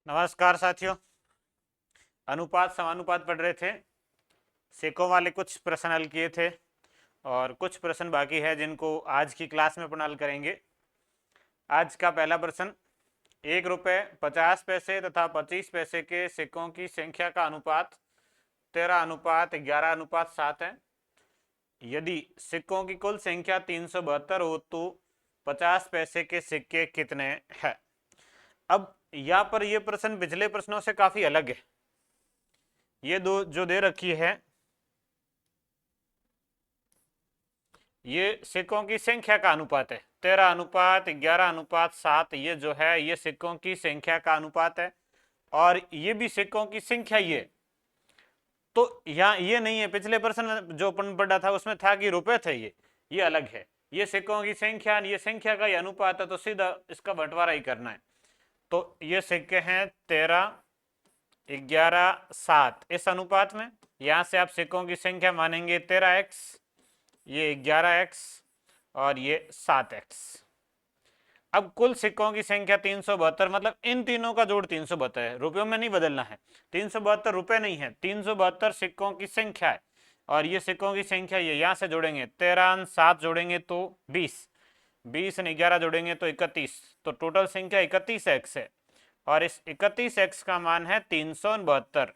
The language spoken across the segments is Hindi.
नमस्कार साथियों। अनुपात समानुपात पढ़ रहे थे। सेकों वाले कुछ प्रश्न हल किए थे और कुछ प्रश्न बाकी है जिनको आज की क्लास में अपन हल करेंगे। आज का पहला प्रश्न, 1 रुपये 50 पैसे तथा 25 पैसे के सिक्कों की संख्या का अनुपात 13:11:7 है। यदि सिक्कों की कुल संख्या 372 हो तो 50 पैसे के सिक्के कितने हैं। अब यहाँ पर यह प्रश्न पिछले प्रश्नों से काफी अलग है। ये दो जो दे रखी है ये सिक्कों की संख्या का अनुपात है। 13:11:7 ये जो है ये सिक्कों की संख्या का अनुपात है और ये भी सिक्कों की संख्या ही है। तो यहाँ ये नहीं है, पिछले प्रश्न जो अपन पढ़ा था उसमें था कि रुपए थे, ये अलग है। ये सिक्कों की संख्या, ये संख्या का ही अनुपात है, तो सीधा इसका बंटवारा ही करना है। तो ये सिक्के हैं 13:11:7 इस अनुपात में। यहां से आप सिक्कों की संख्या मानेंगे 13x, ये 11x और ये 7x। अब कुल सिक्कों की संख्या 372, मतलब इन तीनों का जोड़ 372 है। रुपयों में नहीं बदलना है, 372 रुपए नहीं है, 372 सिक्कों की संख्या है। और ये सिक्कों की संख्या ये यहां से जोड़ेंगे, 13 7 जोड़ेंगे तो 20, 20 और 11 जोड़ेंगे तो 31, तो टोटल संख्या 31x है। और इस 31x का मान है 372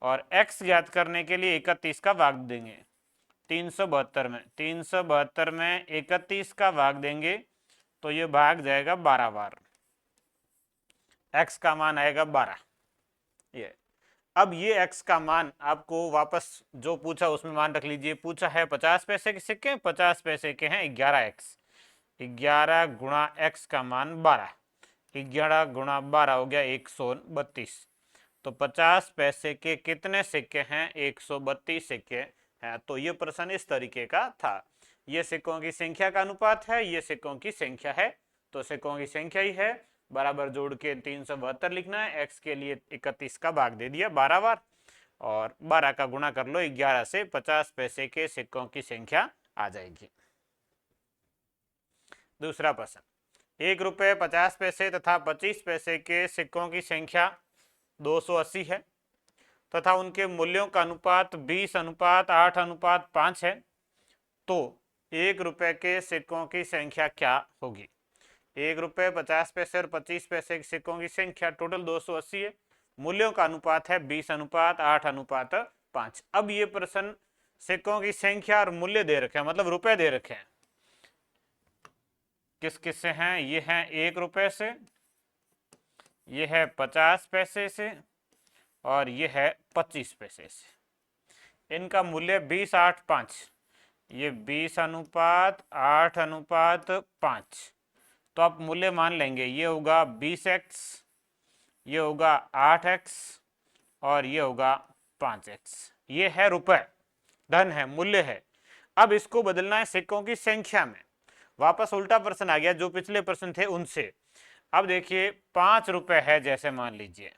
और x ज्ञात करने के लिए 31 का भाग देंगे 372 में। 372 में 31 का भाग देंगे तो ये भाग जाएगा 12 बार, x का मान आएगा 12। ये अब ये x का मान आपको वापस जो पूछा उसमें मान रख लीजिए। पूछा है 50 पैसे के सिक्के, 50 पैसे के हैं 11x, 11 गुणा x का मान 12, 11 गुणा 12 हो गया 132। तो 50 पैसे के कितने सिक्के हैं, 132 सिक्के हैं। तो ये प्रश्न इस तरीके का था। ये सिक्कों की संख्या का अनुपात है, ये सिक्कों की संख्या है, तो सिक्कों की संख्या ही है, बराबर जोड़ के 372 लिखना है। x के लिए 31 का भाग दे दिया 12 बार और 12 का गुणा कर लो 11 से, 50 पैसे के सिक्कों की संख्या आ जाएगी। दूसरा प्रश्न, 1 रुपये 50 पैसे तथा 25 पैसे के सिक्कों की संख्या 280 है तथा उनके मूल्यों का अनुपात 20:8:5 है। तो 1 रुपये के सिक्कों की संख्या क्या होगी। 1 रुपये 50 पैसे और 25 पैसे के सिक्कों की संख्या टोटल 280 है, मूल्यों का अनुपात है 20:8:5। अब ये प्रश्न सिक्कों की संख्या और मूल्य दे रखे हैं, मतलब रुपए दे रखे हैं। किस किस से हैं, ये हैं 1 रुपये से, ये है 50 पैसे से और ये है 25 पैसे से। इनका मूल्य 20:8:5, ये 20:8:5। तो आप मूल्य मान लेंगे, ये होगा 20x, ये होगा 8x और ये होगा 5x। ये है रुपए, धन है, मूल्य है। अब इसको बदलना है सिक्कों की संख्या में। वापस उल्टा प्रश्न आ गया जो पिछले प्रश्न थे उनसे। अब देखिए 5 रुपए है, जैसे मान लीजिए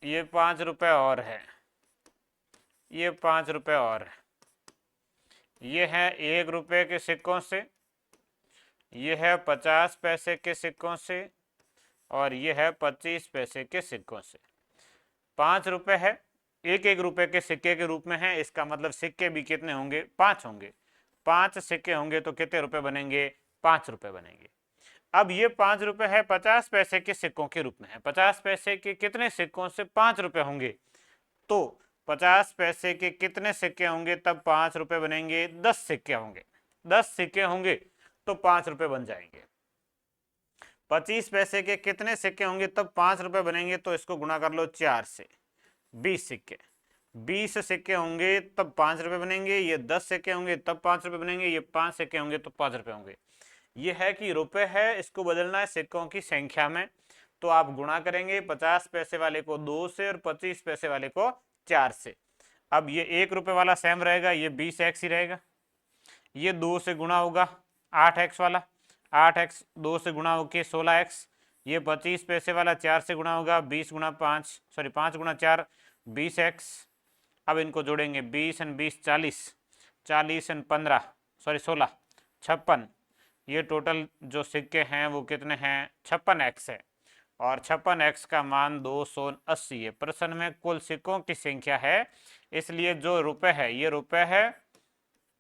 ये 5 रुपए और है, ये 5 रुपए और है, ये है 1 रुपये के सिक्कों से, ये है 50 पैसे के सिक्कों से और ये है 25 पैसे के सिक्कों से। 5 रुपए है, 1-1 रुपये के सिक्के के रूप में है, इसका मतलब सिक्के भी कितने होंगे, 5 होंगे। 5 सिक्के होंगे तो कितने रुपए बनेंगे, 5 रुपए बनेंगे। अब ये 5 रुपए है 50 पैसे के सिक्कों के रूप में है। 50 पैसे के कितने सिक्कों से 5 रुपए होंगे, तो 50 पैसे के कितने सिक्के होंगे तब 5 रुपए बनेंगे, 10 सिक्के होंगे। 10 सिक्के होंगे तो 5 रुपए बन जाएंगे। 25 पैसे के कितने सिक्के होंगे तब 5 रुपए बनेंगे, तो इसको गुणा कर लो 4 से, 20 सिक्के। 20 सिक्के होंगे तब 5 रुपए बनेंगे, ये 10 सिक्के होंगे तब 5 रुपए बनेंगे, ये 5 सिक्के होंगे तो 5 रुपए होंगे। ये है कि रुपए है, इसको बदलना है सिक्कों की संख्या में। तो आप गुणा करेंगे 50 पैसे वाले को 2 से और 25 पैसे वाले को 4 से। अब ये 1 रुपये वाला सेम रहेगा, ये 20x ही रहेगा। ये 2 से गुणा होगा 8x वाला, 8x 2 से गुणा होके 16x। ये 25 पैसे वाला 4 से गुणा होगा, 20 गुणा 5, सॉरी 5 गुणा 4, 20x। अब इनको जोड़ेंगे, 20 और 20 40, 40 और 15 सॉरी 16 56। ये टोटल जो सिक्के हैं वो कितने हैं, 56x है। और 56x का मान 280 है। प्रश्न में कुल सिक्कों की संख्या है, इसलिए जो रुपए है ये रुपए है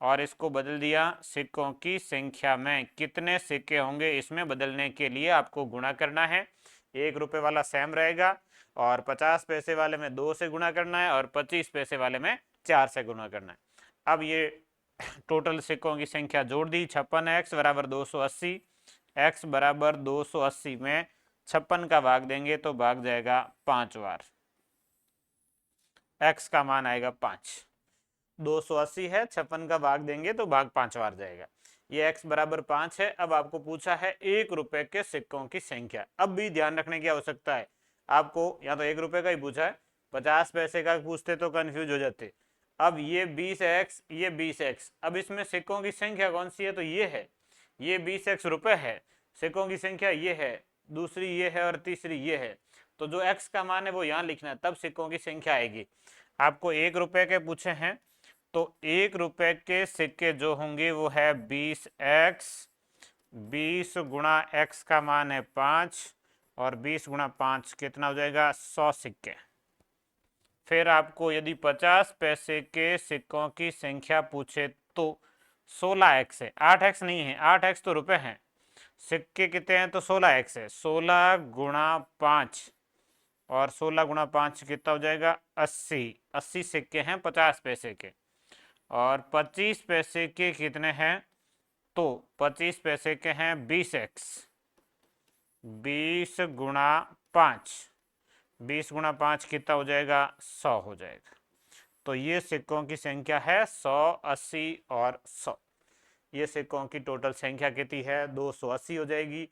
और इसको बदल दिया सिक्कों की संख्या में। कितने सिक्के होंगे इसमें बदलने के लिए आपको गुणा करना है। 1 रुपए वाला सेम रहेगा और 50 पैसे वाले में 2 से गुणा करना है और 25 पैसे वाले में 4 से गुणा करना है। अब ये टोटल सिक्कों की संख्या जोड़ दी। 56x बराबर 280, x बराबर 280 में 56 का भाग देंगे तो भाग जाएगा 5 बार, x का मान आएगा 5। 280 है, 56 का भाग देंगे तो भाग 5 बार जाएगा। ये x बराबर 5 है। अब आपको पूछा है 1 रुपए के सिक्कों की संख्या। अब भी ध्यान रखने की आवश्यकता है आपको, या तो 1 रुपए का ही पूछा है, 50 पैसे का पूछते तो कंफ्यूज हो जाते। अब ये 20x, ये 20x, अब इसमें सिक्कों की संख्या कौन सी है, तो ये है, ये 20x रुपए है, सिक्कों की संख्या ये है, दूसरी ये है और तीसरी ये है। तो जो x का मान है वो यहाँ लिखना है, तब सिक्कों की संख्या आएगी। आपको 1 रुपए के पूछे हैं तो 1 रुपए के सिक्के जो होंगे वो है 20x, 20 गुणा x का मान है 5 और 20 गुणा 5 कितना हो जाएगा, 100 सिक्के। फिर आपको यदि 50 पैसे के सिक्कों की संख्या पूछे तो 16x है, 8x नहीं है, 8x तो रुपए हैं, सिक्के कितने हैं तो 16x है। 16 गुणा 5 और 16 गुणा 5 कितना हो जाएगा, 80। 80 सिक्के हैं 50 पैसे के। और 25 पैसे के कितने हैं, तो 25 पैसे के हैं 20x, 20 गुणा 5, 20 गुणा 5 कितना हो जाएगा, 100 हो जाएगा। तो ये सिक्कों की संख्या है 100, 80 और 100। ये सिक्कों की टोटल संख्या कितनी है, 280 हो जाएगी।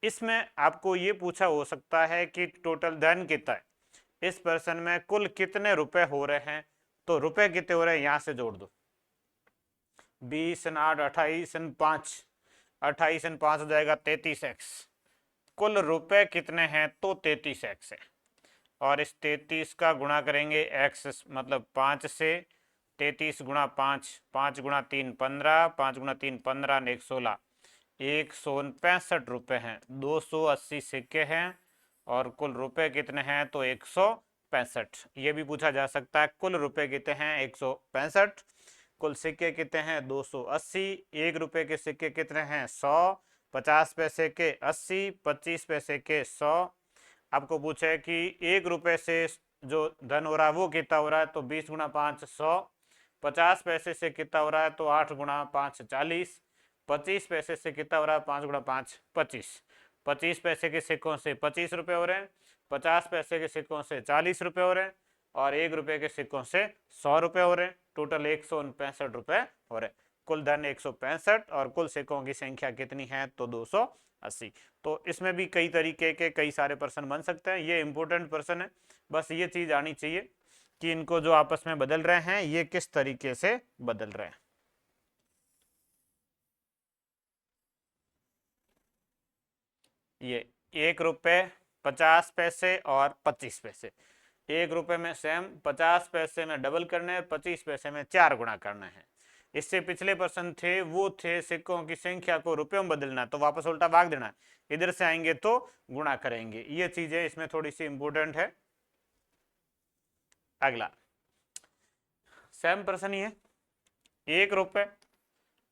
इसमें आपको ये पूछा हो सकता है कि टोटल धन कितना है, इस प्रश्न में कुल कितने रुपए हो रहे हैं, तो रुपए कितने हो रहे हैं यहां से जोड़ दो। 20 और 8, 28 और 5, 28 और 5 हो जाएगा 33x। कुल रुपए कितने हैं तो 33x है और इस 33 का गुणा करेंगे x मतलब 5 से। 33 गुणा 5, 5 गुणा 3 15, 5 गुणा 3 15 ने 16, 165 रुपए हैं। 280 सिक्के हैं और कुल रुपए कितने हैं तो 165। ये भी पूछा जा सकता है कुल रुपए कितने हैं 165, कुल सिक्के कितने हैं 280, 1 रुपए के सिक्के कितने हैं 100, 50 पैसे के 80, 25 पैसे के 100। आपको पूछा है कि 1 रुपए से जो धन हो रहा है वो कितना हो रहा है, तो 20 गुणा 5 100। 50 पैसे से कितना हो रहा है तो 8 गुणा 5 40। 25 पैसे से कितना हो रहा है 5 गुणा 5 25। 25 पैसे के सिक्कों से 25 रुपए हो रहे हैं, 50 पैसे के सिक्कों से 40 रुपए हो रहे हैं और 1 रुपए के सिक्कों से 100 रुपए हो रहे हैं। टोटल 165 रुपए हो रहे हैं। कुल धन 165 और कुल सिक्कों की संख्या कितनी है तो 280। तो इसमें भी कई तरीके के कई सारे प्रश्न बन सकते हैं। ये इंपॉर्टेंट प्रश्न है, बस ये चीज आनी चाहिए कि इनको जो आपस में बदल रहे हैं ये किस तरीके से बदल रहे हैं। ये 1 रुपए, 50 पैसे और 25 पैसे। 1 रुपए में सेम, 50 पैसे में डबल करना है, 25 पैसे में 4 गुणा करना है। इससे पिछले प्रश्न थे वो थे सिक्कों की संख्या को रुपयों में बदलना, तो वापस उल्टा भाग देना, इधर से आएंगे तो गुणा करेंगे। ये चीजें इसमें थोड़ी सी इंपॉर्टेंट है। अगला सेम प्रश्न ही है। 1 रुपए,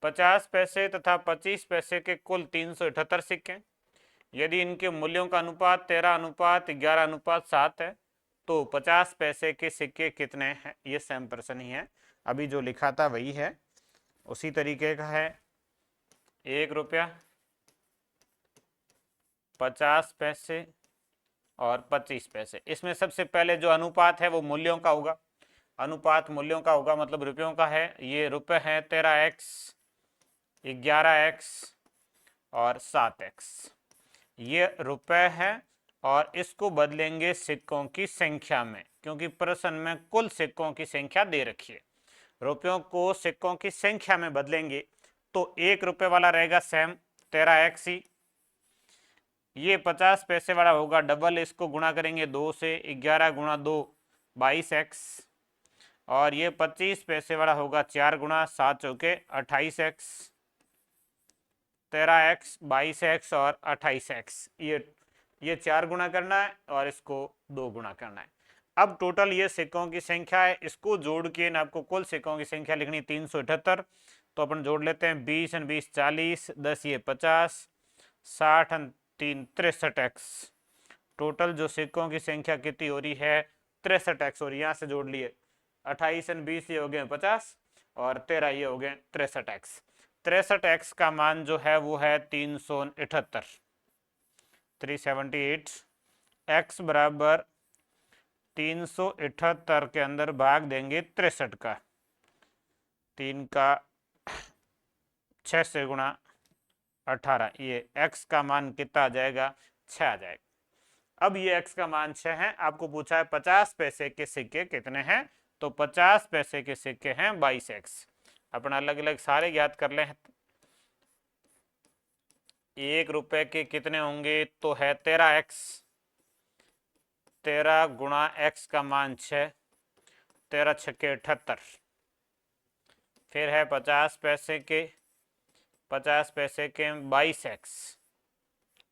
50 पैसे तथा 25 पैसे के कुल 378 सिक्के। यदि इनके मूल्यों का अनुपात 13:11:7 है तो 50 पैसे के सिक्के कितने हैं। ये सेम प्रश्न ही है, अभी जो लिखा था वही है, उसी तरीके का है। 1 रुपया, 50 पैसे और 25 पैसे। इसमें सबसे पहले जो अनुपात है वो मूल्यों का होगा, अनुपात मूल्यों का होगा मतलब रुपयों का है। ये रुपए हैं 13x, 11x और 7x। ये रुपए है और इसको बदलेंगे सिक्कों की संख्या में, क्योंकि प्रश्न में कुल सिक्कों की संख्या दे रखी है। रुपयों को सिक्कों की संख्या में बदलेंगे तो 1 रुपए वाला रहेगा सेम 13x ही। ये 50 पैसे वाला होगा डबल, इसको गुणा करेंगे 2 से, 11 गुणा 2 22x। और ये 25 पैसे वाला होगा 4 गुणा 7 चौके 28x, 13x, 22x और 28x। ये 4 गुना करना है और इसको 2 गुना करना है। अब टोटल ये सिक्कों की संख्या है, इसको जोड़ के ना आपको कुल सिक्कों की संख्या लिखनी 378। तो अपन जोड़ लेते हैं 20 और 20 40, 10 ये 50, 60 और 3 63x। टोटल जो सिक्कों की संख्या कितनी हो रही है 63x। और यहाँ से जोड़ लिए 28 और 20 ये हो गए 50 और 13 ये हो गए 63x। 63x का मान जो है वो है 378, 378। x बराबर 378 के अंदर भाग देंगे 63 का, 3 का 6 से गुणा 18, ये x का मान कितना आ जाएगा 6 आ जाएगा। अब ये x का मान 6 है। आपको पूछा है 50 पैसे के सिक्के कितने हैं, तो 50 पैसे के सिक्के हैं 22x। अपना अलग अलग सारे याद कर लें। 1 रुपए के कितने होंगे, तो है 13x, 13 गुणा x का मान 6, 13 छक्के 78। फिर है 50 पैसे के, 50 पैसे के 22x,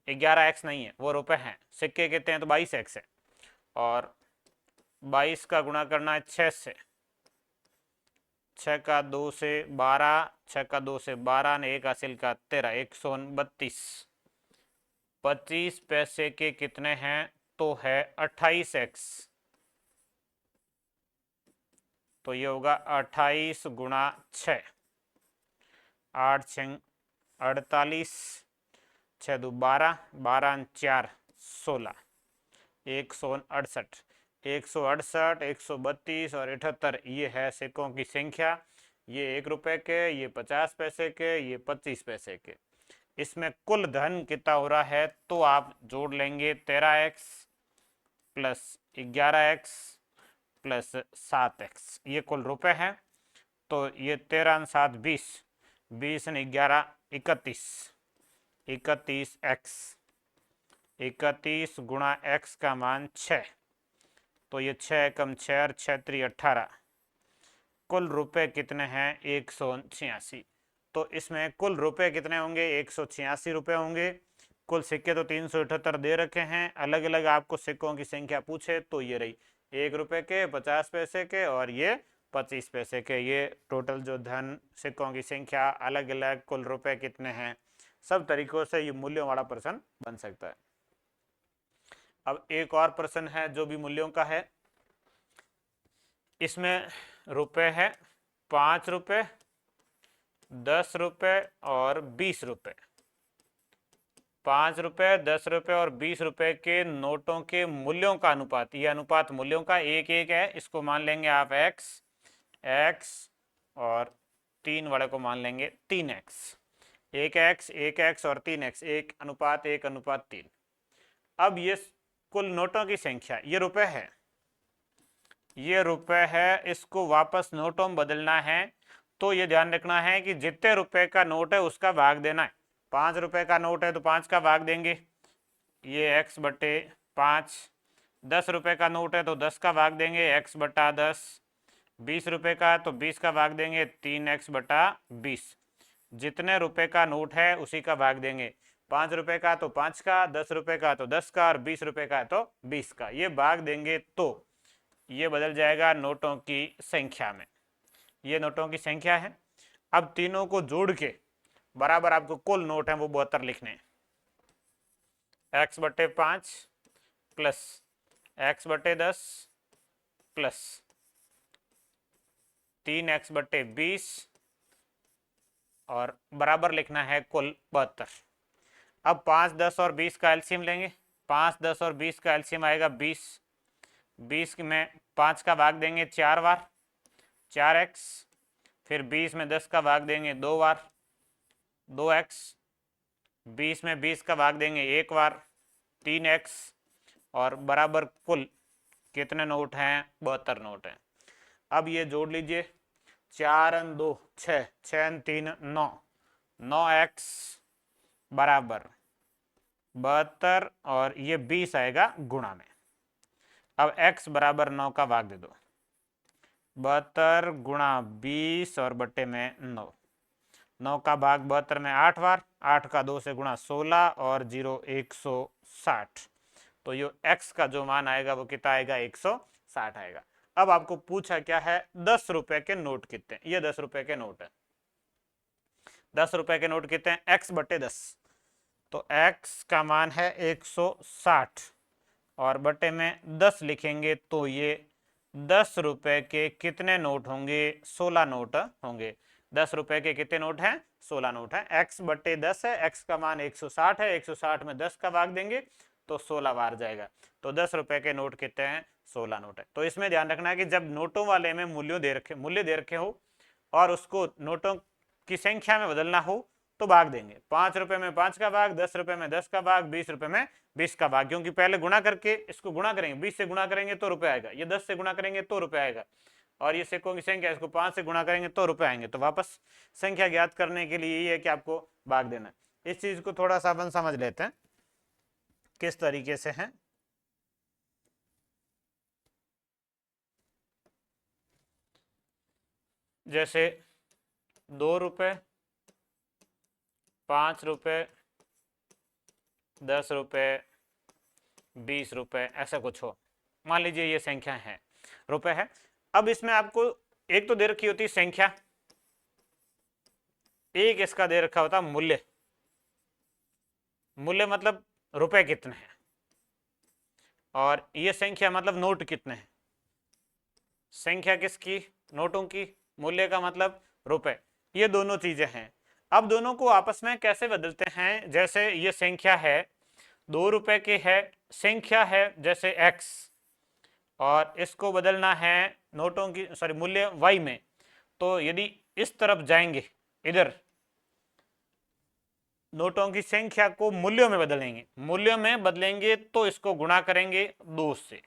11x नहीं है वो रुपए हैं, सिक्के कितने हैं तो 22x है। और 22 का गुणा करना है 6 से, 6 का 2 से 12, 6 का 2 से 12 ने 1 हासिल का 13, 132। 25 पैसे के कितने हैं, तो है 28x, तो ये होगा 28 गुणा 6, 8 6 48, 6 2 12, 12 4 16, 168, 168, 132 और 78 ये है सिक्कों की संख्या। ये 1 रुपए के, ये 50 पैसे के, ये 25 पैसे के। इसमें कुल धन कितना हो रहा है, तो आप जोड़ लेंगे 13x plus 11x plus 7x, ये कुल रुपए हैं। तो ये 13 और 7 20, 20 और 11 31, 31x, 31 गुणा x का मान 6, तो ये 6 कम 6 और 6 3 18। कुल रुपए कितने हैं 186। तो इसमें कुल रुपए कितने होंगे 186 रुपए होंगे। कुल सिक्के तो 378 दे रखे हैं। अलग अलग आपको सिक्कों की संख्या पूछे तो ये रही 1 रुपए के, 50 पैसे के और ये 25 पैसे के। ये टोटल जो धन सिक्कों की संख्या, अलग अलग कुल रुपए कितने हैं, सब तरीकों से ये मूल्यों वाला प्रश्न बन सकता है। अब एक और प्रश्न है जो भी मूल्यों का है। इसमें रुपए है 5 रुपए, 10 रुपए और 20 रुपए। 5 रुपए, 10 रुपए और 20 रुपए के नोटों के मूल्यों का अनुपात, ये अनुपात मूल्यों का 1:1 है। इसको मान लेंगे आप x और 3 वाले को मान लेंगे 3x। 1x, 1x और 3x, 1:1:3। अब ये कुल नोटों की संख्या, ये रुपए है, ये रुपए है, इसको वापस नोटों में बदलना है। तो ये ध्यान रखना है कि जितने रुपए का नोट है उसका भाग देना है। 5 रुपए का नोट है तो 5 का भाग देंगे, ये x/5। 10 रुपए का नोट है तो 10 का भाग देंगे, x/10। 20 रुपए का तो 20 का भाग देंगे, 3x/20। जितने रुपए का नोट है उसी का भाग देंगे। 5 रुपए का तो 5 का, 10 रुपए का तो 10 का और 20 रुपए का तो 20 का। ये भाग देंगे तो ये बदल जाएगा नोटों की संख्या में। ये नोटों की संख्या है। अब तीनों को जोड़ के बराबर आपको कुल नोट है वो 72 लिखने। x/5 plus x/10 plus 3x/20 और बराबर लिखना है कुल 72। अब 5, 10 और 20 का एलसीएम लेंगे। 5, 10 और 20 का एलसीएम आएगा 20। 20 में 5 का भाग देंगे 4 बार, 4x। फिर 20 में 10 का भाग देंगे 2 बार, 2x। 20 में 20 का भाग देंगे 1 बार, 3x। और बराबर कुल कितने नोट हैं 72 नोट हैं। अब ये जोड़ लीजिए, 4 और 2 6, 6 और 3 9, 9x बराबर 72 और ये 20 आएगा गुणा में। अब x बराबर 9 का भाग दे दो, 72 गुणा 20 और बट्टे में 9। 9 का भाग 72 में 8 बार, 8 का 2 से गुणा 16 और 0 160। तो ये x का जो मान आएगा वो कितना आएगा, 160 आएगा। अब आपको पूछा क्या है, 10 रुपए के नोट कितने, ये 10 रुपए के नोट है। 10 रुपए के नोट कितने हैं, x बटे 10, तो x का मान है 160 और बटे में 10 लिखेंगे तो ये 10 रुपए के कितने नोट होंगे, 16 नोट होंगे। 10 रुपए के कितने नोट हैं, 16 नोट हैं। x बटे 10 है, x का मान 160 है, 160 में 10 का भाग देंगे तो 16 बार जाएगा। तो 10 रुपए के नोट कितने हैं, 16 नोट है। तो इसमें ध्यान रखना है कि जब नोटों वाले में मूल्य दे रखे हो और उसको नोटों की संख्या में बदलना हो तो भाग देंगे। 5 रुपए में 5 का भाग, 10 रुपए में 10 का भाग, 20 रुपए में 20 का भाग, क्योंकि पहले गुणा करके इसको गुणा करेंगे, 20 से गुणा करेंगे तो रुपए आएगा, ये 10 से गुणा करेंगे तो रुपए आएगा, और ये सिक्कों की संख्या इसको 5 से गुणा करेंगे तो रुपए आएंगे। तो वापस संख्या ज्ञात करने के लिए ये है कि आपको भाग देना है। इस चीज को थोड़ा सा अपन समझ लेते हैं किस तरीके से है। जैसे 2 रुपए, 5 रुपए, 10 रुपए, 20 रुपए, ऐसा कुछ हो, मान लीजिए ये संख्या है, रुपए है। अब इसमें आपको एक तो दे रखी होती है संख्या, एक इसका दे रखा होता मूल्य। मूल्य मतलब रुपए कितने हैं, और ये संख्या मतलब नोट कितने हैं। संख्या किसकी, नोटों की, मूल्य का मतलब रुपए, ये दोनों चीजें हैं। अब दोनों को आपस में कैसे बदलते हैं, जैसे ये संख्या है 2 रुपए की है, संख्या है जैसे x, और इसको बदलना है नोटों की मूल्य y में, तो यदि इस तरफ जाएंगे, इधर नोटों की संख्या को मूल्यों में बदलेंगे, मूल्यों में बदलेंगे तो इसको गुणा करेंगे 2 से।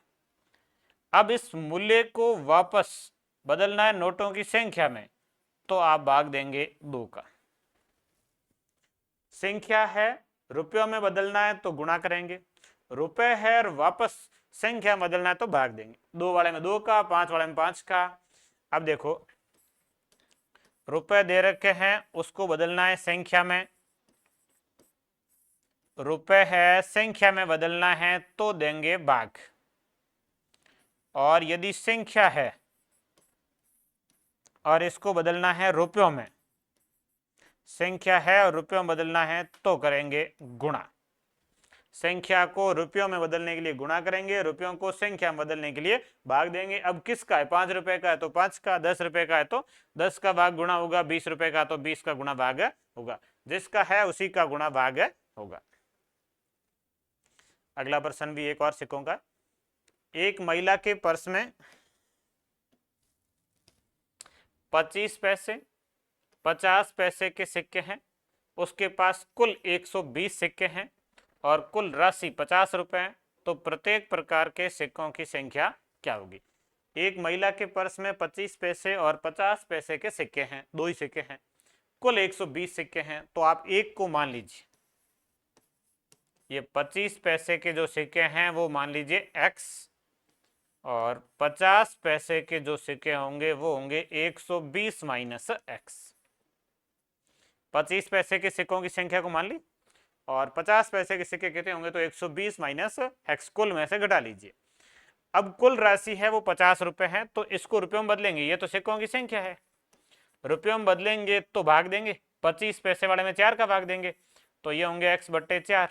अब इस मूल्य को वापस बदलना है नोटों की संख्या में, तो आप भाग देंगे 2 का। संख्या है रुपयों में बदलना है तो गुणा करेंगे, रुपए है और वापस संख्या बदलना है तो भाग देंगे। 2 वाले में 2 का, 5 वाले में 5 का। अब देखो रुपए दे रखे हैं, उसको बदलना है संख्या में, रुपए है संख्या में बदलना है तो देंगे भाग। और यदि संख्या है और इसको बदलना है रुपयों में, संख्या है और रुपयों में बदलना है तो करेंगे गुणा। संख्या को रुपयों में बदलने के लिए गुणा करेंगे, रुपयों को संख्या में बदलने के लिए भाग देंगे। अब किसका है, 5 रुपए का है तो 5 का, 10 रुपए का है तो 10 का भाग गुणा होगा, 20 रुपए का तो 20 का गुणा भाग होगा, जिसका है उसी का गुणा भाग होगा। अगला प्रश्न भी एक और सिक्कों का। एक महिला के पर्स में 25 पैसे, 50 पैसे के सिक्के हैं, उसके पास कुल 120 सिक्के हैं और कुल राशि 50 रुपए है, तो प्रत्येक प्रकार के सिक्कों की संख्या क्या होगी। एक महिला के पर्स में 25 पैसे और 50 पैसे के सिक्के हैं, 2 ही सिक्के हैं, कुल 120 सिक्के हैं, तो आप एक को मान लीजिए, ये 25 पैसे के जो सिक्के हैं वो मान लीजिए x, और 50 पैसे के जो सिक्के होंगे वो होंगे 120 माइनस x। 25 पैसे के सिक्कों की संख्या को मान ली और 50 पैसे के सिक्के कितने होंगे, तो 120 माइनस x, कुल में से घटा लीजिए। अब कुल राशि है वो 50 रुपए है, तो इसको रुपयों में बदलेंगे, ये तो सिक्कों की संख्या है, रुपयों में बदलेंगे तो भाग देंगे, 25 पैसे वाले में 4 का भाग देंगे तो ये होंगे x बट्टे 4,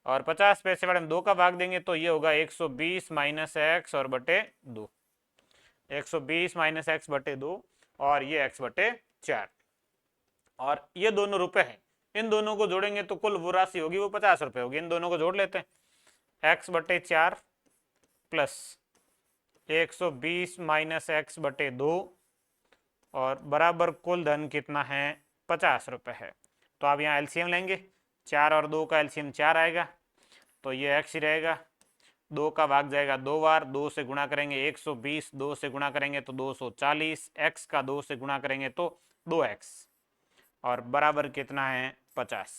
और 50 पैसे वाले में 2 का भाग देंगे तो ये होगा 120 माइनस एक्स और बटे 2, 120 माइनस एक्स बटे 2 और ये x बटे 4, और ये दोनों रुपए हैं, इन दोनों को जोड़ेंगे तो कुल वो राशि होगी वो 50 रुपए होगी। इन दोनों को जोड़ लेते हैं, x बटे 4 प्लस 120 माइनस एक्स बटे 2 और बराबर कुल धन कितना है, 50 रुपए है। तो आप यहाँ एलसीएम लेंगे, 4 और 2 का एलसीएम 4 आएगा, तो ये x ही रहेगा, 2 का भाग जाएगा 2 बार, 2 से गुणा करेंगे 120, 2 से गुणा करेंगे तो 240, x का 2 से गुणा करेंगे तो 2x, और बराबर कितना है 50।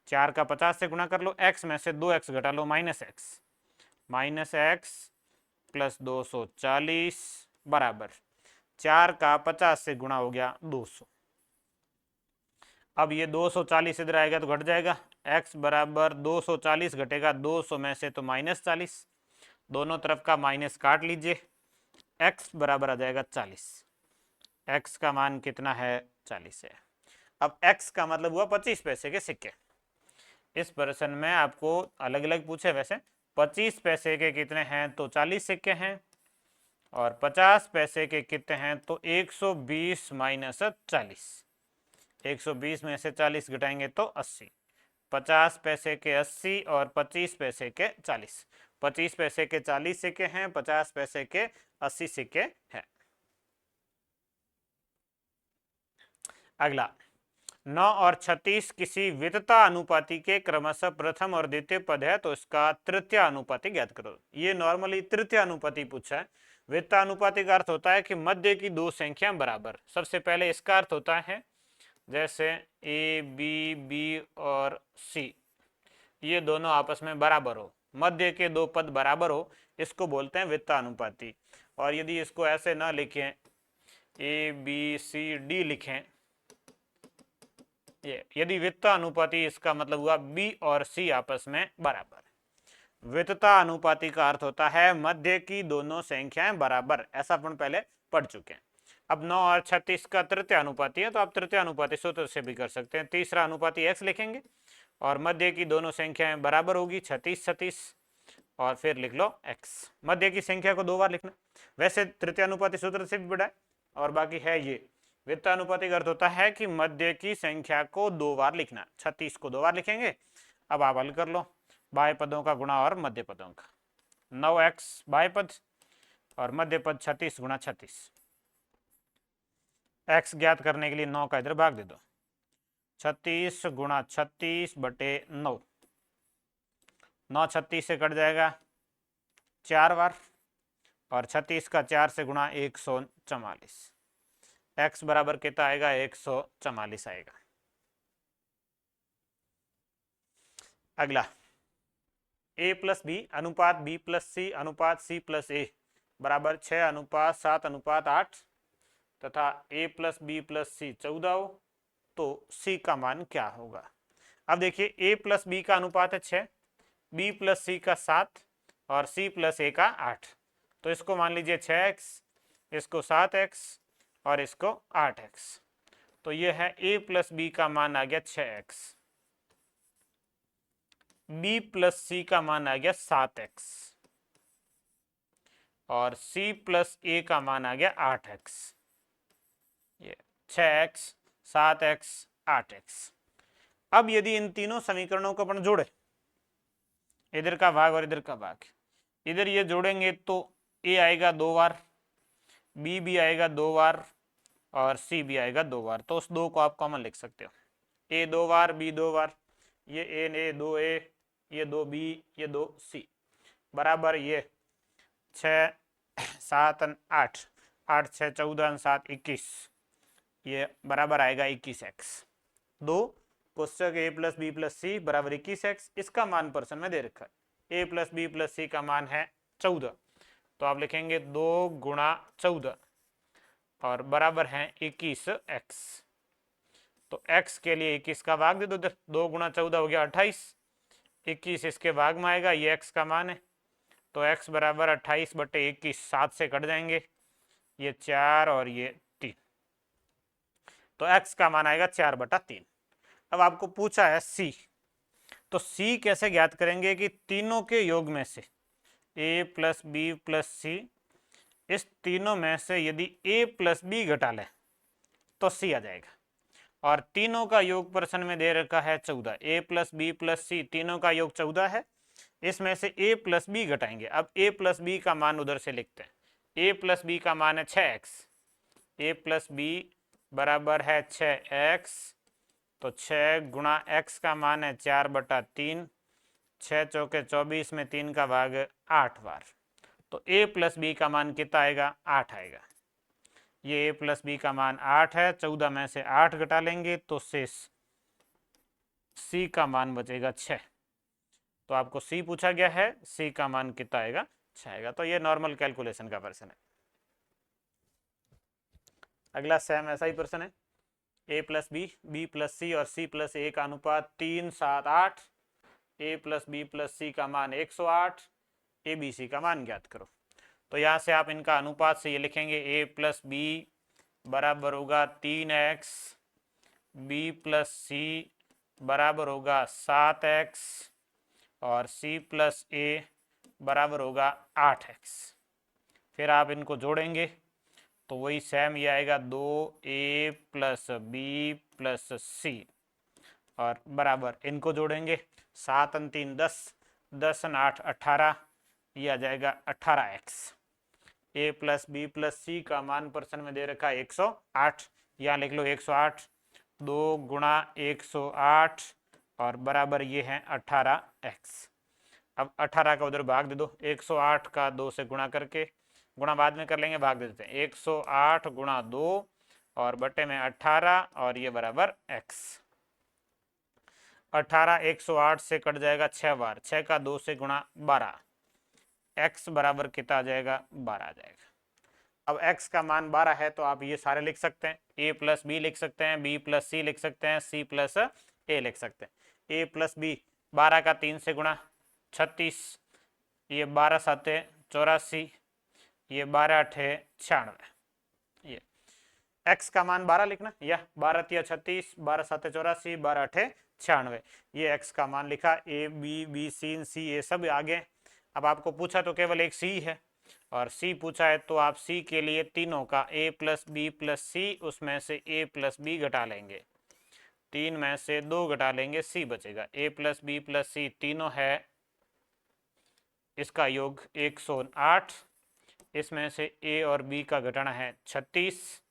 4 का 50 से गुणा कर लो, x में से 2x घटा लो, माइनस x प्लस 240 बराबर 4 का 50 से गुणा हो गया 200। अब ये 240 इधर आएगा तो घट जाएगा, x बराबर 240 घटेगा 200 में से तो -40, दोनों तरफ का माइनस काट लीजिए, x बराबर आ जाएगा 40। x का मान कितना है? 40 है। अब x का मतलब हुआ 25 पैसे के सिक्के। इस प्रश्न में आपको अलग अलग पूछे, वैसे 25 पैसे के कितने हैं तो 40 सिक्के हैं, और 50 पैसे के कितने हैं तो 120 माइनस 40। 120 में से 40 घटाएंगे तो 80। 50 पैसे के 80 और 25 पैसे के 40। 25 पैसे के 40 सिक्के हैं, 50 पैसे के 80 सिक्के हैं। अगला 9 और 36 किसी वित्तता अनुपाति के क्रमशः प्रथम और द्वितीय पद है, तो इसका तृतीय अनुपाति ज्ञात करो। ये नॉर्मली तृतीय अनुपाति पूछा है। वित्तता अनुपाति का अर्थ होता है कि मध्य की दो संख्या बराबर। सबसे पहले इसका अर्थ होता है जैसे ए बी बी और सी, ये दोनों आपस में बराबर हो, मध्य के दो पद बराबर हो, इसको बोलते हैं वित्तता अनुपाति। और यदि इसको ऐसे ना लिखें, ए बी सी डी लिखें, ये यदि वित्तता अनुपाति, इसका मतलब हुआ बी और सी आपस में बराबर। वित्तता अनुपाति का अर्थ होता है मध्य की दोनों संख्याएं बराबर, ऐसा अपन पहले पढ़ चुके हैं। अब 9 और 36 का तृतीय अनुपाति है, तो आप तृतीय अनुपाति सूत्र से भी कर सकते हैं। तीसरा अनुपाति x लिखेंगे और मध्य की दोनों संख्याएं बराबर होगी, 36 36, और फिर लिख लो x। मध्य की संख्या को 2 बार लिखना, वैसे तृतीय अनुपाति सूत्र से भी बड़ा है। और बाकी है ये वित्तता अनुपाति का अर्थ होता है कि मध्य की संख्या को 2 बार लिखना। 36 को 2 बार लिखेंगे। अब आप हल कर लो बाह्य पदों का गुणा और मध्य पदों का। 9x बाह्य पद और मध्य पद 36 गुणा 36। x ज्ञात करने के लिए 9 का इधर भाग दे दो, 36 गुणा 36 बटे 9। 9 36 से कट जाएगा 4 बार, और 36 का 4 से गुणा 144। x बराबर कितना आएगा? 144 आएगा। अगला a प्लस बी अनुपात b प्लस सी अनुपात c प्लस ए बराबर 6 अनुपात 7 अनुपात 8 तथा a प्लस बी प्लस सी 14 हो, तो c का मान क्या होगा? अब देखिए a प्लस बी का अनुपात है 6, b प्लस सी का 7 और c प्लस ए का 8। तो इसको मान लीजिए 6x, इसको 7x और इसको 8x। तो यह है a प्लस बी का मान आ गया 6x, b प्लस सी का मान आ गया 7x और c प्लस ए का मान आ गया 8x। ये 6x 7x 8x। अब यदि इन तीनों समीकरणों को अपन जोड़े, इधर का भाग और इधर का भाग, इधर ये जोड़ेंगे तो a आएगा 2 बार, b भी आएगा 2 बार और c भी आएगा 2 बार। तो उस 2 को आप कॉमन लिख सकते हो, a 2 बार b 2 बार, ये a 2a, ये 2b, ये 2c बराबर ये 6 7 8, 8 6 14 7 21, ये बराबर आएगा 21x। 2 कोष्टक a plus B plus C बराबर 21x। इसका मान प्रश्न में दे रखा है, a प्लस बी प्लस सी का मान है 14, तो आप लिखेंगे 2 गुणा 14 और बराबर है 21x। तो x के लिए 21 का भाग दे दो, 2 गुणा 14 हो गया 28, 21 इसके भाग में आएगा, ये x का मान है। तो x बराबर 28 बटे 21, 7 से कट जाएंगे, ये 4 और ये 3, तो x का मान आएगा 4 बटा 3। अब आपको पूछा है c, तो c कैसे ज्ञात करेंगे कि तीनों के योग में से a प्लस बी प्लस सी, इस तीनों में से यदि a प्लस बी घटा लें तो c आ जाएगा। और तीनों का योग प्रश्न में दे रखा है 14, a प्लस बी प्लस सी तीनों का योग 14 है, इसमें से a प्लस बी घटाएंगे। अब a प्लस बी का मान उधर से लिखते हैं, a प्लस बी का मान है 6x, a प्लस बी बराबर है 6x, तो 6 गुणा x का मान है 4 बटा 3, 6 चौके 24 में 3 का भाग 8 बार, तो a प्लस बी का मान कितना आएगा? 8 आएगा। ये a प्लस बी का मान 8 है, 14 में से 8 घटा लेंगे तो शेष c का मान बचेगा 6। तो आपको c पूछा गया है, c का मान कितना आएगा? 6 आएगा। तो ये नॉर्मल कैलकुलेशन का प्रश्न है। अगला सेम ऐसा ही प्रश्न है, ए प्लस बी, बी प्लस सी और सी प्लस ए का अनुपात 3, 7, 8। ए प्लस बी प्लस सी का मान 108। ए बी सी का मान ज्ञात करो। तो यहाँ से आप इनका अनुपात से ये लिखेंगे ए प्लस बी बराबर होगा 3x, बी प्लस सी बराबर होगा 7x और सी प्लस ए बराबर होगा 8x। फिर आप इनको जोड़ेंगे तो वही सेम ये आएगा 2a प्लस बी प्लस सी और बराबर इनको जोड़ेंगे 7 और 3 10, 10 और 8 18, ये आ जाएगा 18x। ए प्लस बी प्लस सी का मान प्रश्न में दे रखा है 108, यहाँ लिख लो 108, 2 गुणा 108 और बराबर ये है 18x। अब 18 का उधर भाग दे दो, 108 का 2 से गुणा करके, गुणा बाद में कर लेंगे, भाग दे देते हैं 108 गुणा 2 और बटे में 18 और ये बराबर x। 18 108 से कट जाएगा 6 बार, 6 का 2 से गुणा 12, x बराबर कितना आ जाएगा 12 आ जाएगा। अब x का मान 12 है तो आप ये सारे लिख सकते हैं, a प्लस बी लिख सकते हैं, b प्लस सी लिख सकते हैं, c प्लस ए लिख सकते हैं। a प्लस बी 12 का 3 से गुणा 36, ये 12 7 84, ये 12 8 96, ये x का मान 12 लिखना, या 12 3 36, 12 7 84, 12 8 96, ये x का मान लिखा। a b b c सी ये सब आगे। अब आपको पूछा तो केवल एक c है और c पूछा है तो आप c के लिए तीनों का a प्लस बी प्लस सी, उसमें से a प्लस बी घटा लेंगे, 3 में से 2 घटा लेंगे, c बचेगा। a प्लस बी प्लस सी तीनों है, इसका योग 108, इसमें से a और b का घटाना है 36,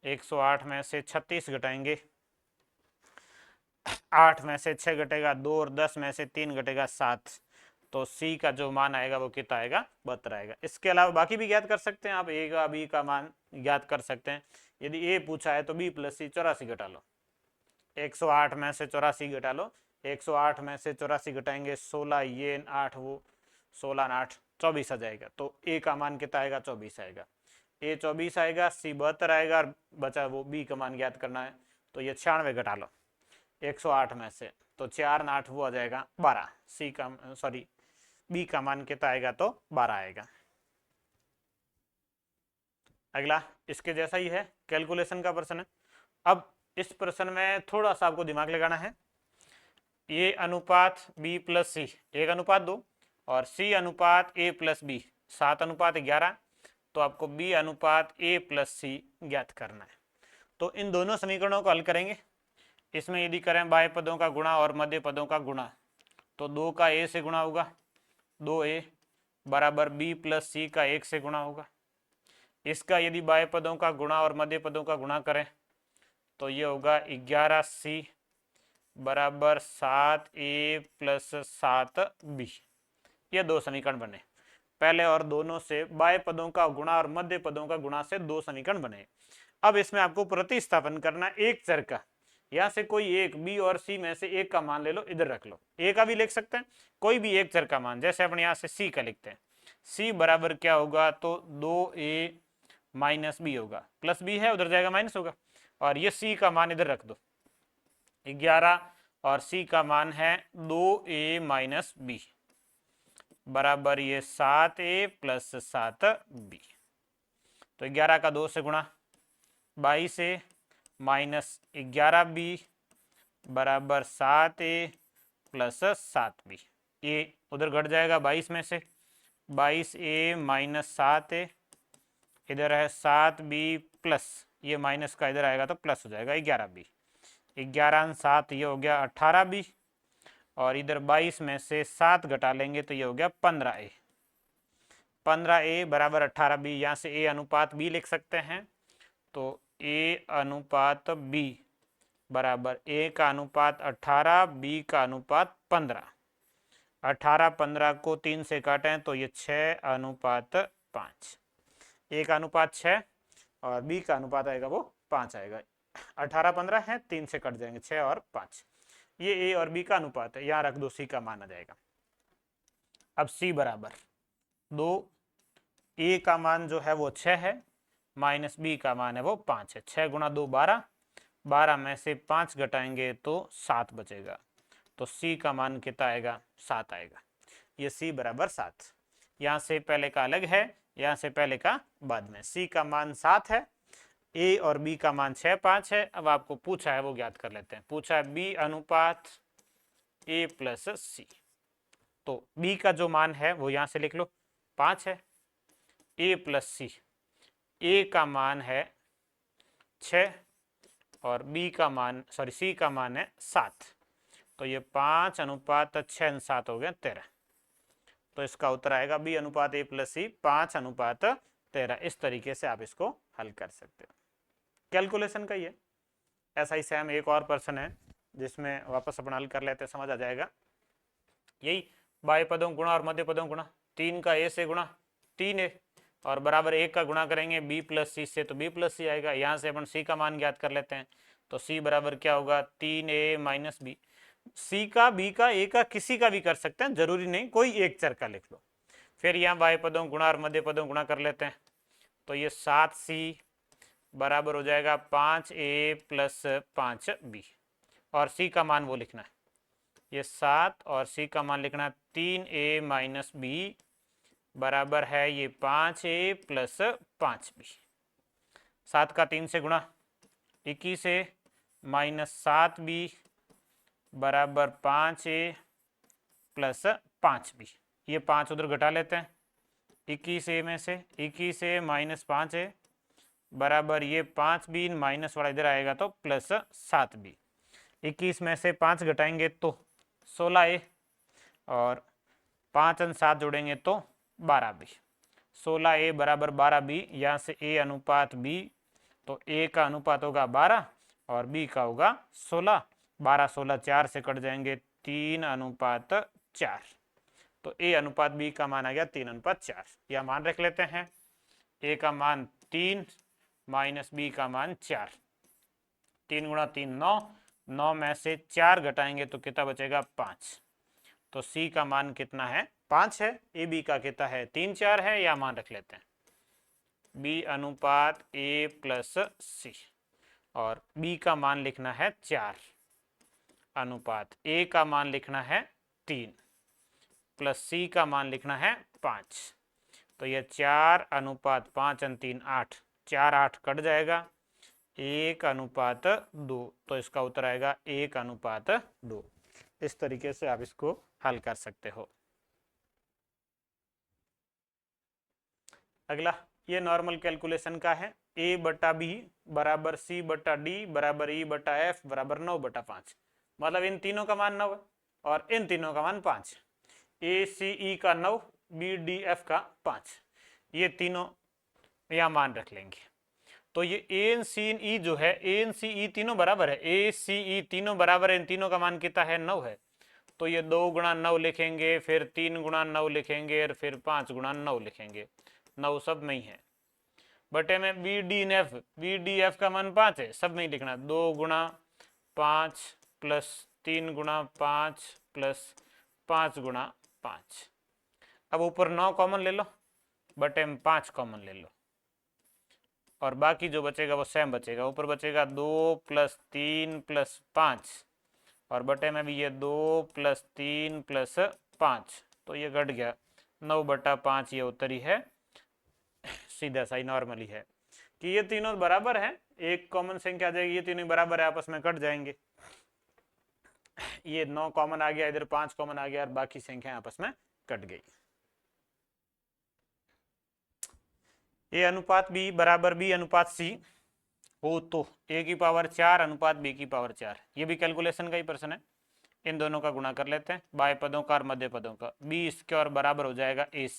108 में से 36 घटाएंगे, 8 में से 6 घटेगा 2 और 10 में से 3 घटेगा 7, तो c का जो मान आएगा वो कितना आएगा 72 आएगा। इसके अलावा बाकी भी ज्ञात कर सकते हैं आप, a का b का मान ज्ञात कर सकते हैं। यदि a पूछा है तो b प्लस सी 84 घटा लो, 108 में से 84 घटा लो, 108 में से 84 घटाएंगे 16, ये 8 वो 16 8 24 आ जाएगा। तो a का मान कितना आएगा 24 आएगा, a 24 आएगा, c 72 आएगा और बचा वो b का मान ज्ञात करना है तो ये 96 घटा लो 108 में से, तो 4 8 वो आ जाएगा 12, c का सॉरी b का मान कितना आएगा तो 12 आएगा। अगला इसके जैसा ही है, कैलकुलेशन का प्रश्न है। अब इस प्रश्न में थोड़ा सा आपको दिमाग लगाना है। ए अनुपात b प्लस सी 1:2 और c अनुपात a प्लस बी 7:11, तो आपको b अनुपात a प्लस सी ज्ञात करना है। तो इन दोनों समीकरणों को हल करेंगे। इसमें यदि करें बाह्य पदों का गुणा और मध्य पदों का गुणा, तो 2 का a से गुणा होगा, 2a बराबर b प्लस सी का 1 से गुणा होगा। इसका यदि बाह्य पदों का गुणा और मध्य पदों का गुणा करें तो ये होगा 11c बराबर 7a प्लस 7b। ये दो समीकरण बने पहले, और दोनों से बाह्य पदों का गुणा और मध्य पदों का गुणा से दो समीकरण बने। अब इसमें आपको प्रतिस्थापन करना एक चर का, यहाँ से कोई एक b और c में से एक का मान ले लो, इधर रख लो, a का भी लिख सकते हैं, कोई भी एक चर का मान, जैसे अपने यहाँ से c का लिखते हैं। c बराबर क्या होगा तो 2a माइनस बी होगा, प्लस बी है उधर जाएगा माइनस होगा, और ये c का मान इधर रख दो 11 और c का मान है 2a माइनस बी बराबर ये 7a प्लस 7b। तो 11 का 2 से गुणा 22a माइनस 11b बराबर 7a प्लस 7b। ये उधर घट जाएगा 22 में से, 22a माइनस 7a, इधर है 7b प्लस, ये माइनस का इधर आएगा तो प्लस हो जाएगा 11b, 11 7 ये हो गया 18b, और इधर 22 में से 7 घटा लेंगे तो ये हो गया 15a, 15a बराबर 18b। यहाँ से a अनुपात b लिख सकते हैं, तो a अनुपात b बराबर a का अनुपात 18, b का अनुपात 15, 18 15 को 3 से काटें तो ये 6:5, a का अनुपात 6 और b का अनुपात आएगा वो 5 आएगा। 18 15 है, 3 से कट जाएंगे 6 और 5, ये a और b का अनुपात है, यहाँ रख दो, c का मान आ जाएगा। अब c बराबर 2, a का मान जो है वो 6 है, माइनस b का मान है वो 5 है, 6 गुणा 2 12, 12 में से 5 घटाएंगे तो 7 बचेगा, तो सी का मान कितना आएगा, 7 आएगा। ये सी बराबर 7, यहाँ से पहले का अलग है, यहाँ से पहले का बाद में। सी का मान 7 है, ए और बी का मान 6, 5 है। अब आपको पूछा है वो ज्ञात कर लेते हैं। पूछा है बी अनुपात ए प्लस सी, तो बी का जो मान है वो यहाँ से लिख लो 5 है, ए प्लस सी, ए का मान है 6 और बी का मान सी का मान है 7, तो ये 5 अनुपात 6 7 हो गया 13। तो इसका उत्तर आएगा बी अनुपात ए प्लस सी 5 अनुपात 13। इस तरीके से आप इसको हल कर सकते हो, कैलकुलेशन का ही है। ऐसा ही सेम एक और पर्सन है जिसमें वापस अपन हल कर लेते हैं, समझ आ जाएगा। यही बाह्य पदों गुणा और मध्य पदों गुणा, 3 का ए से गुणा 3 ए और बराबर 1 का गुणा करेंगे बी प्लस सी से, तो बी प्लस सी आएगा। यहाँ से अपन सी का मान ज्ञात कर लेते हैं, तो सी बराबर क्या होगा 3a माइनस बी। सी का, बी का, ए का, किसी का भी कर सकते हैं, जरूरी नहीं कोई एक चर का लिख लो। फिर यहाँ बाह्य पदों गुणा और मध्य पदों गुणा कर लेते हैं, तो ये 7c बराबर हो जाएगा 5a प्लस 5b, और सी का मान वो लिखना है, ये 7 और सी का मान लिखना है 3a माइनस बी बराबर है ये 5a प्लस 5b। 7 का 3 से गुणा 21a माइनस 7b बराबर 5a प्लस 5b। ये 5 उधर घटा लेते हैं, 21a में से 21a माइनस 5a बराबर ये 5b माइनस वाला इधर आएगा तो प्लस 7b। 21 में से 5 घटाएंगे तो 16a और 5 और 7 जोड़ेंगे तो 12b। 16a बराबर 12b, यहाँ से a अनुपात b, तो a का अनुपात होगा 12 और b का होगा 16। 12 16 4 से कट जाएंगे, 3 अनुपात 4, तो a अनुपात b का मान आ गया 3 अनुपात 4। यह मान रख लेते हैं, a का मान 3 माइनस b का मान 4, 3 गुणा 3 9, 9 में से 4 घटाएंगे तो कितना बचेगा 5, तो c का मान कितना है 5 है। ए बी का कितना है 3 4 है, या मान रख लेते हैं b अनुपात a प्लस सी, और b का मान लिखना है 4 अनुपात a का मान लिखना है 3 प्लस c का मान लिखना है 5, तो यह 4 अनुपात 5 और 3 8, 4 8 कट जाएगा, 1 अनुपात 2, तो इसका उत्तर आएगा 1 अनुपात 2। इस तरीके से आप इसको हल कर सकते हो। अगला ये नॉर्मल कैलकुलेशन का है, a बटा बी बराबर c बटा डी बराबर e बटा f बराबर 9 बटा 5, मतलब इन तीनों का मान 9 है और इन तीनों का मान 5, a c e का 9, b d f का 5, ये तीनों यहाँ मान रख लेंगे। तो ये a n c e जो है, a n c e तीनों बराबर है, a c e तीनों बराबर है, इन तीनों का मान कितना है 9 है, तो ये 2 गुणा 9 लिखेंगे, फिर 3 गुणा 9 लिखेंगे और फिर 5 गुणा 9 लिखेंगे, 9 सब में ही है। बटे में बी डी एफ का मान 5 है, सब में ही लिखना, 2 गुणा 5 प्लस 3 गुणा 5 प्लस 5 गुणा 5। अब ऊपर 9 कॉमन ले लो, बटे में 5 कॉमन ले लो, और बाकी जो बचेगा वो सेम बचेगा। ऊपर बचेगा 2 प्लस 3 प्लस 5, और बटे में भी ये 2 प्लस 3 प्लस 5, तो ये घट गया 9 बटा 5, ये उत्तर ही है। सीधा सा ही नॉर्मली है कि ये तीनों बराबर है, एक कॉमन संख्या आ जाएगी, ये तीनों बराबर है, आपस में कट जाएंगे। ये 9 कॉमन आ गया, इधर 5 कॉमन आ गया और बाकी संख्या आपस में कट गई। ए अनुपात बी बराबर बी अनुपात सी हो तो a की पावर 4 अनुपात b की पावर 4, ये भी कैलकुलेशन का ही प्रश्न है। इन दोनों का गुणा कर लेते हैं, बाह्य पदों का और मध्य पदों का, b स्क्वायर बराबर हो जाएगा ac।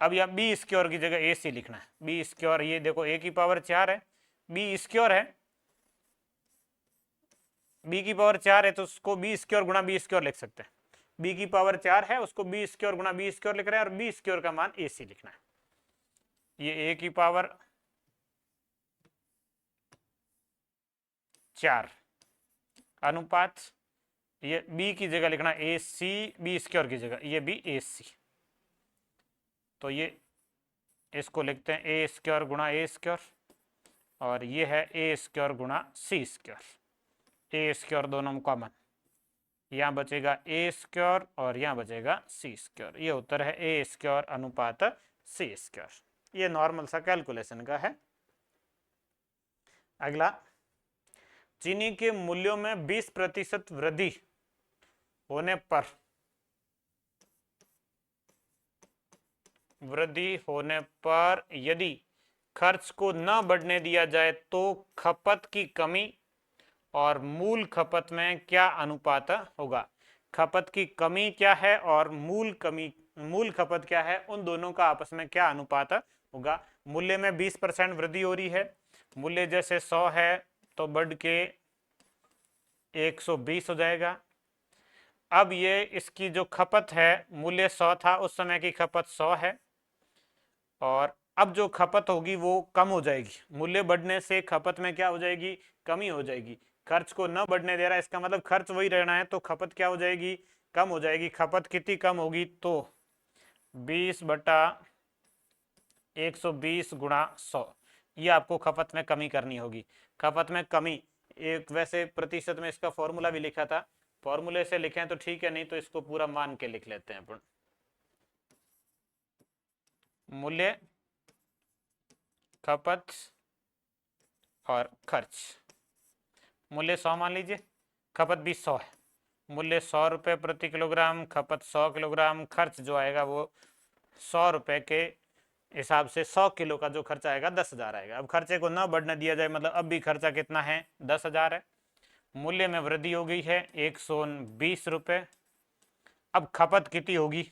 अब यहाँ बी स्क्वायर की जगह ए सी लिखना है, बी स्क्वायर, ये देखो a की पावर 4 है, बी स्क्वायर है, b की पावर 4 है तो उसको बी स्क्वायर गुणा बी स्क्वायर लिख सकते हैं। b की पावर 4 है, उसको बी स्क्वायर गुणा बी स्क्वायर लिख रहे हैं, और बी स्क्वायर का मान ए सी लिखना है। ये a की पावर 4 अनुपात, ये b की जगह लिखना ए सी, बी स्क्वायर की जगह ये भी ए सी, तो ये इसको लिखते हैं ए स्क्वायर गुणा ए स्क्वायर, और ये है ए स्क्वायर गुणा सी स्क्वायर। ए स्क्वायर दोनों कॉमन, यहाँ बचेगा ए स्क्वायर और यहाँ बचेगा सी स्क्वायर। ये उत्तर है ए स्क्वायर अनुपात सी स्क्वायर। ये नॉर्मल सा कैलकुलेशन का है। अगला, चीनी के मूल्यों में 20% वृद्धि होने पर यदि खर्च को न बढ़ने दिया जाए तो खपत की कमी और मूल खपत में क्या अनुपात होगा। खपत की कमी क्या है और मूल खपत क्या है, उन दोनों का आपस में क्या अनुपात होगा। मूल्य में 20% वृद्धि हो रही है। मूल्य जैसे 100 है तो बढ़ के 120 हो जाएगा। अब ये इसकी जो खपत है, मूल्य 100 था, उस समय की खपत 100 है, और अब जो खपत होगी वो कम हो जाएगी। मूल्य बढ़ने से खपत में क्या हो जाएगी, कमी हो जाएगी। खर्च को न बढ़ने दे रहा है, इसका मतलब खर्च वही रहना है, तो खपत क्या हो जाएगी, कम हो जाएगी। खपत कितनी कम होगी, तो 20/120 गुणा 100, ये आपको खपत में कमी करनी होगी। खपत में कमी, एक वैसे प्रतिशत में इसका फॉर्मूला भी लिखा था, फॉर्मूले से लिखें तो ठीक है, नहीं तो इसको पूरा मान के लिख लेते हैं अपन। मूल्य, खपत और खर्च। मूल्य 100 मान लीजिए, खपत भी 100 है। मूल्य 100 रुपये प्रति किलोग्राम, खपत 100 किलोग्राम, खर्च जो आएगा वो 100 रुपये के हिसाब से 100 किलो का जो खर्चा आएगा 10,000 आएगा। अब खर्चे को ना बढ़ने दिया जाए, मतलब अब भी खर्चा कितना है, 10,000 है। मूल्य में वृद्धि हो गई है 120 रुपये। अब खपत कितनी होगी,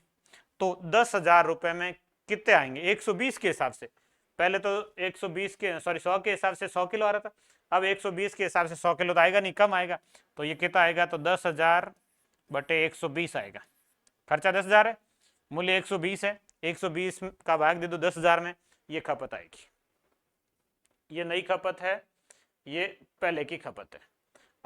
तो 10,000 रुपये में कितने आएंगे, 120 के हिसाब से। पहले तो 120 के 100 के हिसाब से 100 किलो आ रहा था, अब 120 के हिसाब से 100 किलो तो आएगा नहीं, कम आएगा। तो ये कितना आएगा, तो 10,000 बटे 120 आएगा। खर्चा 10,000 है, मूल्य 120 है, 120 का भाग दे दो 10,000 में, ये खपत आएगी। ये नई खपत है, ये पहले की खपत है।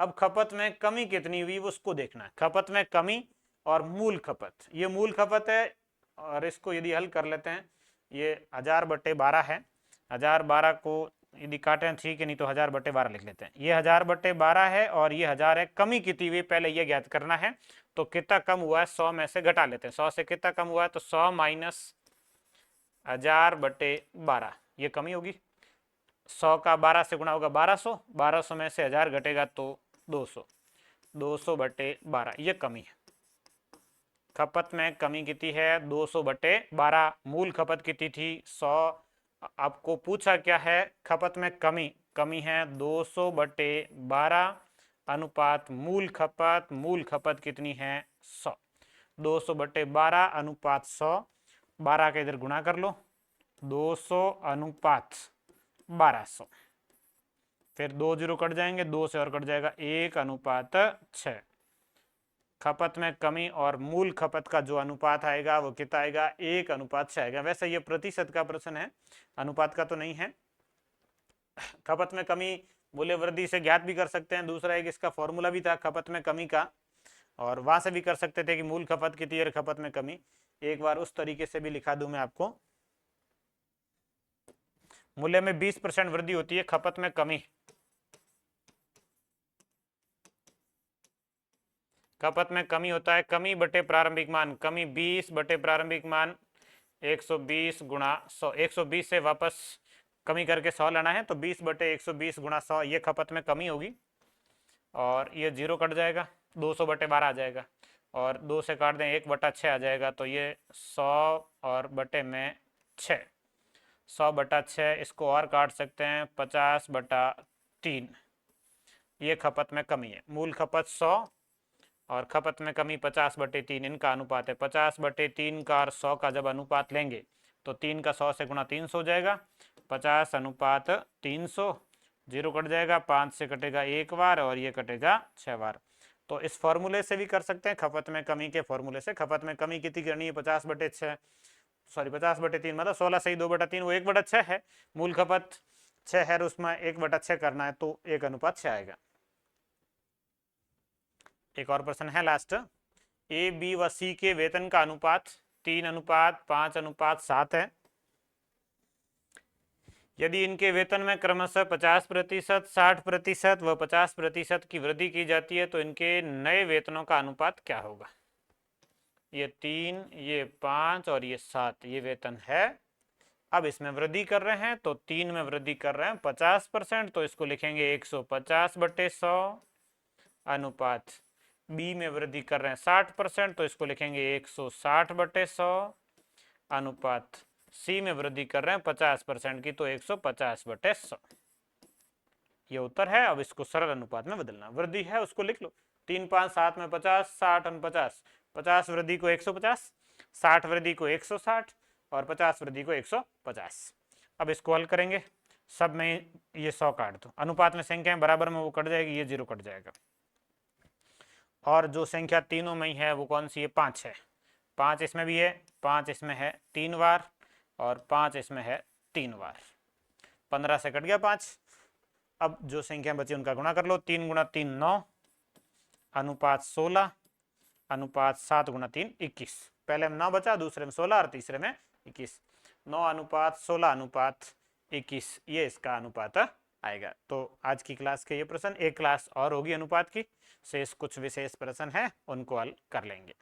अब खपत में कमी कितनी हुई उसको देखना है। खपत में कमी और मूल खपत, ये मूल खपत है, और इसको यदि हल कर लेते हैं, ये 1000/12 है। 1000/12 को यदि काटें ठीक है, नहीं तो 1000/12 लिख लेते हैं। ये 1000/12 है और ये 1000 है। कमी कितनी हुई पहले ये ज्ञात करना है, तो कितना कम हुआ है 100 में से घटा लेते हैं। 100 से कितना कम हुआ है, तो 100 माइनस 1000/12, ये कमी होगी। 100 का 12 से गुणा होगा 1200, 1200 में से 1000 घटेगा तो 200, 200/12, ये कमी है। खपत में कमी कितनी है, 200/12। मूल खपत कितनी थी, 100। आपको पूछा क्या है, खपत में कमी है 200/12 अनुपात मूल खपत। मूल खपत कितनी है, 100। 200/12 अनुपात 100, 12 का इधर गुणा कर लो, 200 अनुपात 1200, फिर 2 0 कट जाएंगे, 2 से और कट जाएगा, 1/6। खपत में कमी और मूल खपत का जो अनुपात आएगा वो कितना आएगा, 1/6 आएगा। वैसे ये प्रतिशत का प्रश्न है, अनुपात का तो नहीं है। खपत में कमी मूल्य वृद्धि से ज्ञात भी कर सकते हैं। दूसरा एक इसका फॉर्मूला भी था खपत में कमी का, और वहां से भी कर सकते थे कि मूल खपत कितनी है, खपत में कमी। एक बार उस तरीके से भी लिखा दूं मैं आपको। मूल्य में 20% वृद्धि होती है, खपत में कमी। खपत में कमी होता है कमी बटे प्रारंभिक मान। कमी 20 बटे प्रारंभिक मान 120 गुणा 100। 120 से वापस कमी करके 100 लाना है, तो 20/120 गुणा 100, ये खपत में कमी होगी। और ये 0 कट जाएगा, 200/12 आ जाएगा, और 2 से काट दें 1/6 आ जाएगा, तो ये 100 और बटे में 6, 100/6। इसको और काट सकते हैं, 50/3। ये खपत में कमी है। मूल खपत 100 और खपत में कमी 50/3, इनका अनुपात है। 50/3 का और 100 का जब अनुपात लेंगे तो 3 का 100 से गुणा 300 हो जाएगा, 50/300। 0 कट जाएगा, 5 से कटेगा 1 बार और ये कटेगा 6 बार। तो इस फॉर्मूले से भी कर सकते हैं, खपत में कमी के फॉर्मूले से। खपत में कमी कितनी करनी है, 50/6, सॉरी 50/3, मतलब 16 सही 2/3, वो 1/6 है। मूल खपत 6 है, उसमें 1/6 करना है, तो 1/6 आएगा। एक और प्रश्न है लास्ट। ए, बी व सी के वेतन का अनुपात 3:5:7 है। यदि इनके वेतन में क्रमशः 50%, 60% व 50% की वृद्धि की जाती है तो इनके नए वेतनों का अनुपात क्या होगा? ये 3, ये 5 और ये 7 ये वेतन है। अब इसमें वृद्धि कर रहे हैं तो 3 में वृद्धि कर रहे हैं 50%, तो इसको लिखेंगे 150/100 अनुपात बी में वृद्धि कर रहे हैं 60%, तो इसको लिखेंगे 160/100 अनुपात सी में वृद्धि कर रहे हैं 50% की, तो 150/100 ये उत्तर है। अब इसको सरल अनुपात में बदलना, वृद्धि है उसको लिख लो, 3, 5, 7 में 50, 60 50, 50 वृद्धि को 150, 60 वृद्धि को 160 और 50 वृद्धि को 150। अब इसको हल करेंगे, सब में ये 100 काट दो, अनुपात में संख्याएं बराबर में वो कट जाएगी, ये 0 कट जाएगा। और जो संख्या तीनों में ही है वो कौन सी है? 5 है। 5 इसमें भी है, 5 इसमें है 3 बार और 5 इसमें है 3 बार। 15 से कट गया 5। अब जो संख्या बची उनका गुणा कर लो, 3 × 3 9 अनुपात 16 अनुपात 7 × 3 21। पहले में 9 बचा, दूसरे में 16 और तीसरे में 21। 9 अनुपात 16 अनुपात 21 ये इसका अनुपात आएगा। तो आज की क्लास के ये प्रश्न, एक क्लास और होगी अनुपात की, शेष कुछ विशेष प्रश्न हैं उनको हल कर लेंगे।